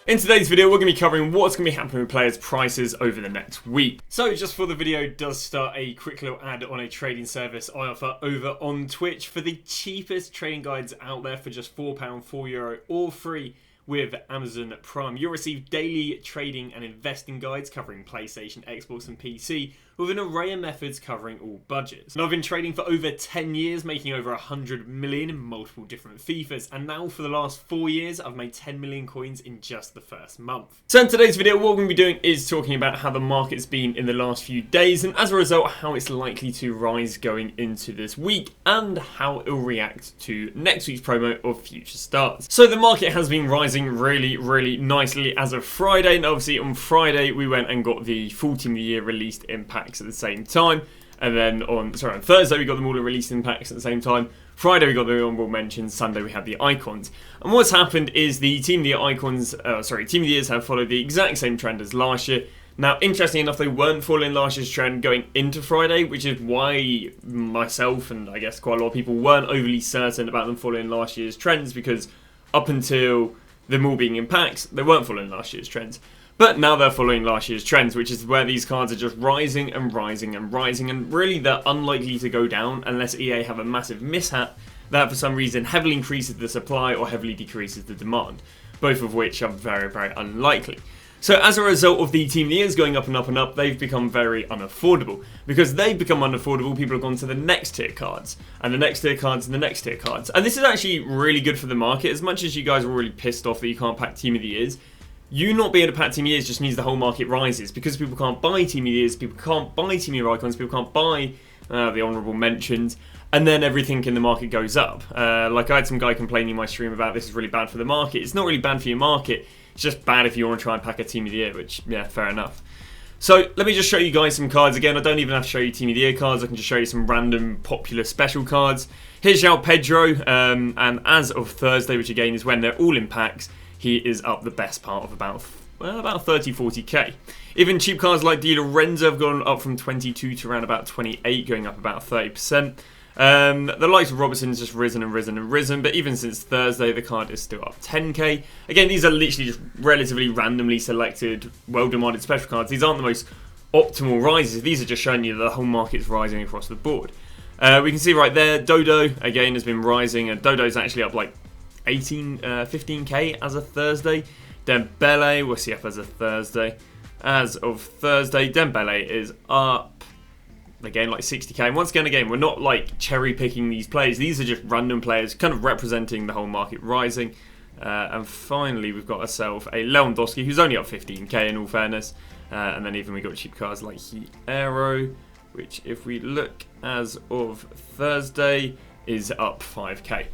In today's video, we're going to be covering what's going to be happening with players' prices over the next week. So, just before the video does start, a quick little ad on a trading service I offer over on Twitch for the cheapest trading guides out there for just £4, €4, or free with Amazon Prime. You'll receive daily trading and investing guides covering PlayStation, Xbox and PC with an array of methods covering all budgets. And I've been trading for over 10 years, making over 100 million in multiple different FIFAs. And now for the last 4 years, I've made 10 million coins in just the first month. So in today's video, what we're going to be doing is talking about how the market's been in the last few days, and as a result, how it's likely to rise going into this week, and how it'll react to next week's promo of Future Stars. So the market has been rising really nicely as of Friday, and obviously on Friday we went and got the full Team of the Year released in packs at the same time, and then on Thursday we got them all released in packs at the same time. Friday we got the honorable mentions, Sunday we had the icons. And what's happened is the Team of the Year icons, Team of the Years have followed the exact same trend as last year. Now, interestingly enough, they weren't following last year's trend going into Friday, which is why myself and I guess quite a lot of people weren't overly certain about them following last year's trends, because up until them all being in packs, they weren't following last year's trends. But now they're following last year's trends, which is where these cards are just rising and rising and rising, and really they're unlikely to go down unless EA have a massive mishap that for some reason heavily increases the supply or heavily decreases the demand, both of which are very unlikely. So as a result of the Team of the Years going up and up and up, they've become very unaffordable. Because they've become unaffordable, people have gone to the next tier cards, and the next tier cards, and the next tier cards. And this is actually really good for the market. As much as you guys are really pissed off that you can't pack Team of the Years, you not being able to pack Team of the Years just means the whole market rises, because people can't buy Team of the Years, people can't buy Team of the Year icons, people can't buy the honourable mentions, and then everything in the market goes up. Like I had some guy complaining in my stream about this is really bad for the market. It's not really bad for your market, it's just bad if you want to try and pack a Team of the Year, which, yeah, fair enough. So let me just show you guys some cards. Again, I don't even have to show you Team of the Year cards, I can just show you some random popular special cards. Here's João Pedro, and as of Thursday, which again is when they're all in packs, he is up the best part of about 30-40k. Even cheap cards like Di Lorenzo have gone up from 22 to around about 28, going up about 30%. The likes of Robertson's just risen and risen, but even since Thursday, the card is still up 10k. Again, these are literally just relatively randomly selected, well-demanded special cards. These aren't the most optimal rises. These are just showing you that the whole market's rising across the board. We can see right there, Dodo, again, has been rising, and Dodo's actually up like 15k as of Thursday. Dembele, we'll see up as of Thursday. As of Thursday, Dembele is up again like 60k. And once again, we're not like cherry picking these players. These are just random players kind of representing the whole market rising. And finally, we've got ourselves a Lewandowski, who's only up 15k in all fairness. And then even we got cheap cards like Hierro, which if we look as of Thursday is up 5k.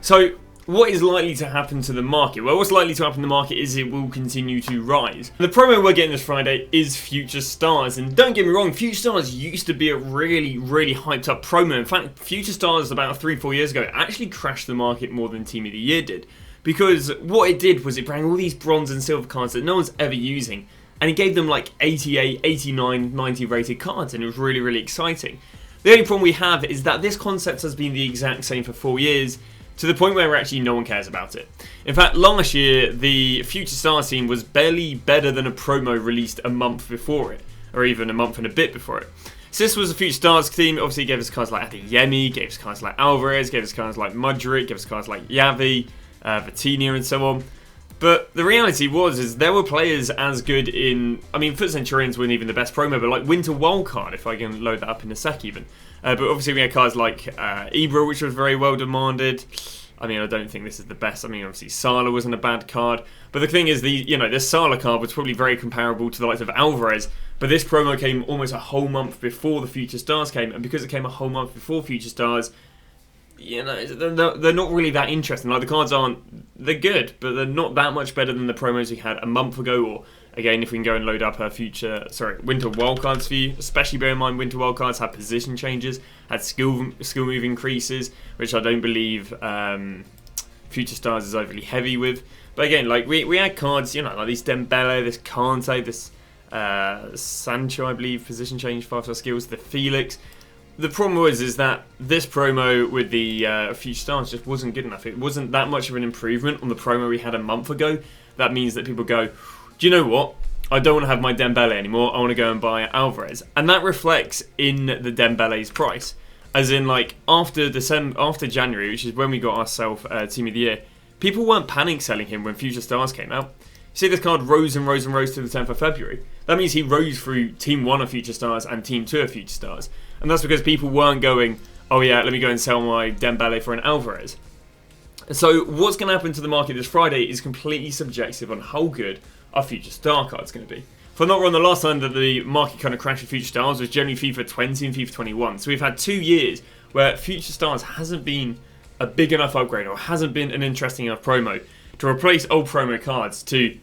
So what is likely to happen to the market? Well, what's likely to happen to the market is it will continue to rise. The promo we're getting this Friday is Future Stars, and don't get me wrong, Future Stars used to be a really hyped up promo. In fact, Future Stars about 3-4 years ago actually crashed the market more than Team of the Year did, because what it did was it brought all these bronze and silver cards that no one's ever using, and it gave them like 88, 89, 90 rated cards, and it was really exciting. The only problem we have is that this concept has been the exact same for 4 years, to the point where actually no one cares about it. In fact, last year, the Future Stars team was barely better than a promo released a month before it, or even a month and a bit before it. So this was a Future Stars team. Obviously, it gave us cards like Adeyemi, gave us cards like Alvarez, gave us cards like Mudryk, gave us cards like Xavi, Vitinha, and so on. But the reality is there were players as good in, I mean, Foot Centurions weren't even the best promo, but like Winter Wildcard, if I can load that up in a sec even. But obviously we had cards like Ibra, which was very well demanded. I mean, I don't think this is the best. I mean, obviously Salah wasn't a bad card. But the thing is, this Salah card was probably very comparable to the likes of Alvarez. But this promo came almost a whole month before the Future Stars came. And because it came a whole month before Future Stars, they're not really that interesting. Like, the cards they're good, but they're not that much better than the promos we had a month ago. Or, again, if we can go and load up our Winter Wildcards for you, especially bear in mind Winter Wildcards had position changes, had skill move increases, which I don't believe Future Stars is overly heavy with. But again, like we had cards, like this Dembele, this Kante, this Sancho, I believe, position change 5-star skills, the Felix. the problem is that this promo with the Future Stars just wasn't good enough. It wasn't that much of an improvement on the promo we had a month ago. That means that people go, do you know what? I don't want to have my Dembele anymore. I want to go and buy Alvarez. And that reflects in the Dembele's price. As in, like, after January, which is when we got ourselves Team of the Year, people weren't panic selling him when Future Stars came out. You see, this card rose and rose and rose to the 10th of February. That means he rose through Team 1 of Future Stars and Team 2 of Future Stars. And that's because people weren't going, oh yeah, let me go and sell my Dembele for an Alvarez. So what's going to happen to the market this Friday is completely subjective on how good our Future Star card's going to be. If I'm not wrong, the last time that the market kind of crashed with Future Stars was generally FIFA 20 and FIFA 21. So we've had 2 years where Future Stars hasn't been a big enough upgrade or hasn't been an interesting enough promo to replace old promo cards to,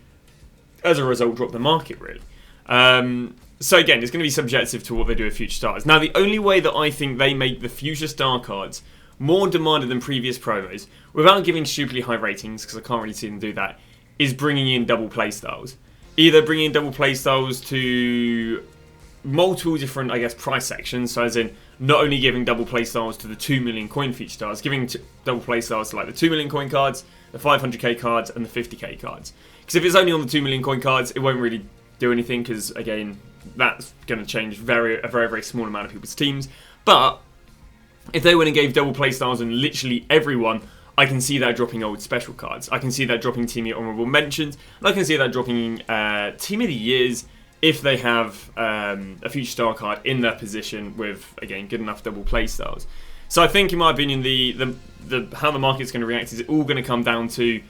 as a result, drop the market, really. So again, it's going to be subjective to what they do with Future Stars. Now, the only way that I think they make the Future Star cards more demanded than previous promos, without giving stupidly high ratings, because I can't really see them do that, is bringing in double playstyles. Either bringing in double playstyles to multiple different, I guess, price sections, so as in not only giving double playstyles to the 2 million coin Future Stars, giving double playstyles to like the 2 million coin cards, the 500k cards, and the 50k cards. Because if it's only on the 2 million coin cards, it won't really do anything, because again, that's going to change a very small amount of people's teams. But if they went and gave double playstyles on literally everyone, I can see that dropping old special cards. I can see that dropping Team of the Honourable Mentions, and I can see that dropping Team of the Years if they have a Future Star card in their position with, again, good enough double playstyles. So I think, in my opinion, how the market's going to react is all going to come down to,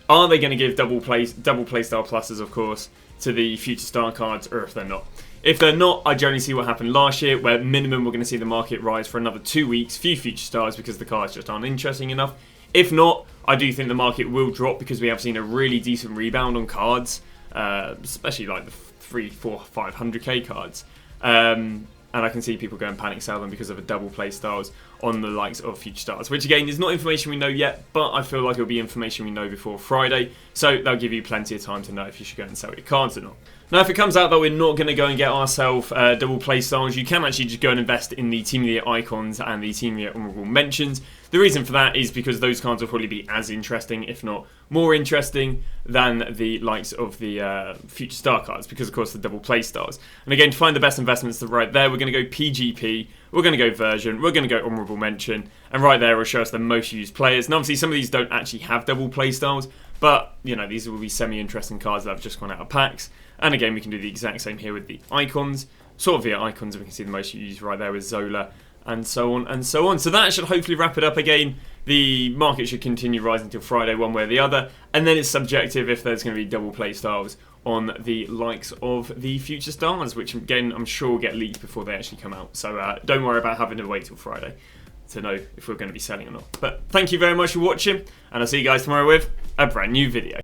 are they going to give double playstyle pluses, of course, to the Future Star cards, or if they're not. If they're not, I generally see what happened last year, where minimum we're going to see the market rise for another 2 weeks, few Future Stars, because the cards just aren't interesting enough. If not, I do think the market will drop, because we have seen a really decent rebound on cards, especially like the 300, 400, 500k cards. And I can see people go and panic sell them because of a double play styles on the likes of Future Stars, which again is not information we know yet, but I feel like it'll be information we know before Friday, so that'll give you plenty of time to know if you should go and sell your cards or not. Now, if it comes out that we're not going to go and get ourselves double play styles, you can actually just go and invest in the Team of the Year icons and the Team of the Year honourable mentions. The reason for that is because those cards will probably be as interesting, if not more interesting, than the likes of the Future Star cards, because of course the double play styles. And again, to find the best investments right there, we're going to go PGP, we're going to go version, we're going to go honourable mention, and right there will show us the most used players. And obviously some of these don't actually have double play styles, but you know, these will be semi-interesting cards that have just gone out of packs. And again, we can do the exact same here with the icons, sort of via icons, we can see the most used right there with Zola, and so on and so on. So that should hopefully wrap it up. Again, the market should continue rising until Friday one way or the other, and then it's subjective if there's going to be double play styles on the likes of the Future Stars, which again I'm sure will get leaked before they actually come out. So don't worry about having to wait till Friday to know if we're going to be selling or not. But thank you very much for watching, and I'll see you guys tomorrow with a brand new video.